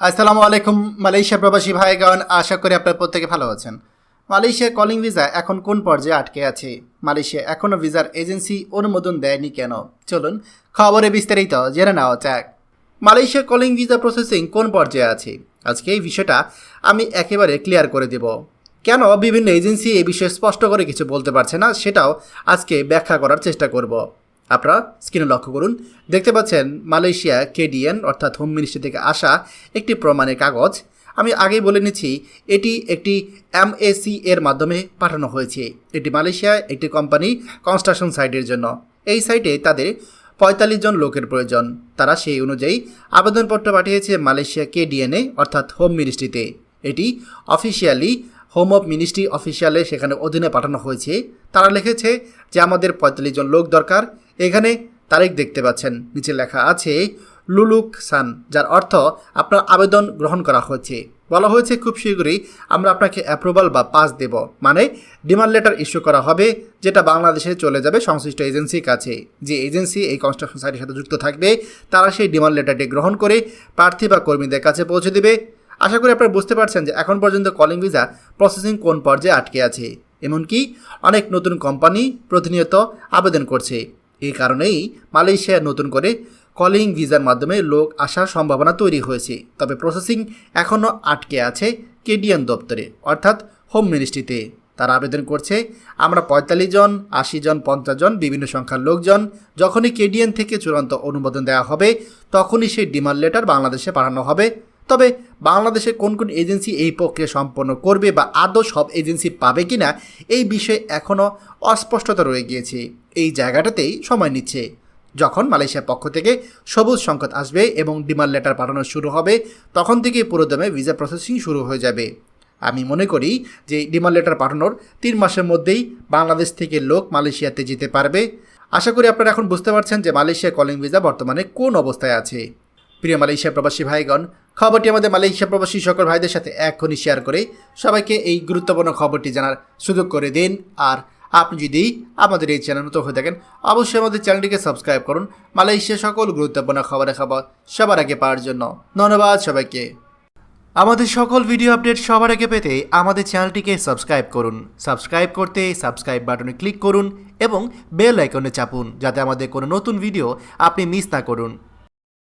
আসসালামু আলাইকুম মালয়েশিয়া প্রবাসী ভাইগণ, আশা করি আপনারা প্রত্যেকে ভালো আছেন। মালয়েশিয়া কলিং ভিসা এখন কোন পর্যায়ে আটকে আছে? মালয়েশিয়া এখনও ভিসার এজেন্সি অনুমোদন দেয়নি কেন? চলুন খবরে বিস্তারিত জেনে নেওয়া যাক। মালয়েশিয়া কলিং ভিসা প্রসেসিং কোন পর্যায়ে আছে, আজকে এই বিষয়টা আমি একেবারে ক্লিয়ার করে দেব। কেন বিভিন্ন এজেন্সি এই বিষয়ে স্পষ্ট করে কিছু বলতে পারছে না, সেটাও আজকে ব্যাখ্যা করার চেষ্টা করব। আপনারা স্ক্রিনে লক্ষ্য করুন, দেখতে পাচ্ছেন মালয়েশিয়া কেডিএন অর্থাৎ হোম মিনিস্ট্রি থেকে আসা একটি প্রমাণের কাগজ। আমি আগেই বলে নিচ্ছি, এটি একটি MAC এর মাধ্যমে পাঠানো হয়েছে। এটি মালয়েশিয়া একটি কোম্পানি কনস্ট্রাকশন সাইটের জন্য। এই সাইটে তাদের 45 জন লোকের প্রয়োজন। তারা সেই অনুযায়ী আবেদনপত্র পাঠিয়েছে মালয়েশিয়া কেডিএনে অর্থাৎ হোম মিনিস্ট্রিতে। এটি অফিসিয়ালি হোম অফ মিনিস্ট্রি অফিসিয়ালে সেখানে অধীনে পাঠানো হয়েছে। তারা লিখেছে যে আমাদের 45 জন লোক দরকার। এখানে তারিখ দেখতে পাচ্ছেন, নিচে লেখা আছে লুলুক সান, যার অর্থ আপনার আবেদন গ্রহণ করা হয়েছে। বলা হয়েছে খুব শীঘ্রই আমরা আপনাকে অ্যাপ্রুভাল বা পাস দেব, মানে ডিমান্ড লেটার ইস্যু করা হবে, যেটা বাংলাদেশে চলে যাবে সংশ্লিষ্ট এজেন্সির কাছে। যে এজেন্সি এই কনস্ট্রাকশন সাইটের সাথে যুক্ত থাকবে তারা সেই ডিমান্ড লেটারটি গ্রহণ করে প্রার্থী বা কর্মীদের কাছে পৌঁছে দেবে। আশা করি আপনারা বুঝতে পারছেন যে এখন পর্যন্ত কলিং ভিসা প্রসেসিং কোন পর্যায়ে আটকে আছে। এমনকি অনেক নতুন কোম্পানি প্রতিনিয়ত আবেদন করছে। এই কারণেই মালয়েশিয়ায় নতুন করে কলিং ভিসার মাধ্যমে লোক আসার সম্ভাবনা তৈরি হয়েছে। তবে প্রসেসিং এখনও আটকে আছে কেডিএন দপ্তরে অর্থাৎ হোম মিনিস্ট্রিতে। তারা আবেদন করছে আমরা 45 জন, 80 জন, 50 জন, বিভিন্ন সংখ্যার লোকজন। যখনই কেডিএন থেকে চূড়ান্ত অনুমোদন দেওয়া হবে তখনই সেই ডিমান্ড লেটার বাংলাদেশে পাঠানো হবে। তবে বাংলাদেশে কোন কোন এজেন্সি এই প্রক্রিয়া সম্পন্ন করবে বা আদৌ সব এজেন্সি পাবে কিনা, এই বিষয়ে এখনও অস্পষ্টতা রয়ে গিয়েছে। এই জায়গাটাতেই সময় নিচ্ছে। যখন মালয়েশিয়ার পক্ষ থেকে সবুজ সংকেত আসবে এবং ডিমান্ড লেটার পাঠানো শুরু হবে, তখন থেকে পুরোদমে ভিসা প্রসেসিং শুরু হয়ে যাবে। আমি মনে করি যে ডিমান্ড লেটার পাঠানোর 3 মাসের মধ্যেই বাংলাদেশ থেকে লোক মালয়েশিয়াতে যেতে পারবে। আশা করি আপনারা এখন বুঝতে পারছেন যে মালয়েশিয়া কলিং ভিসা বর্তমানে কোন অবস্থায় আছে। প্রিয় মালয়েশিয়া প্রবাসী ভাইগণ, খবরটি আমাদের মালয়েশিয়া প্রবাসী সকল ভাইদের সাথে এখনই শেয়ার করে সবাইকে এই গুরুত্বপূর্ণ খবরটি জানার সুযোগ করে দিন। আর আপনি যদি আমাদের এই চ্যানেল নতুন হয়ে থাকেন, অবশ্যই আমাদের চ্যানেলটিকে সাবস্ক্রাইব করুন মালয়েশিয়া সকল গুরুত্বপূর্ণ খবর সবার আগে পাওয়ার জন্য। ধন্যবাদ সবাইকে। আমাদের সকল ভিডিও আপডেট সবার আগে পেতে আমাদের চ্যানেলটিকে সাবস্ক্রাইব করুন। সাবস্ক্রাইব করতে সাবস্ক্রাইব বাটনে ক্লিক করুন এবং বেল আইকনে চাপুন, যাতে আমাদের কোনো নতুন ভিডিও আপনি মিস না করুন।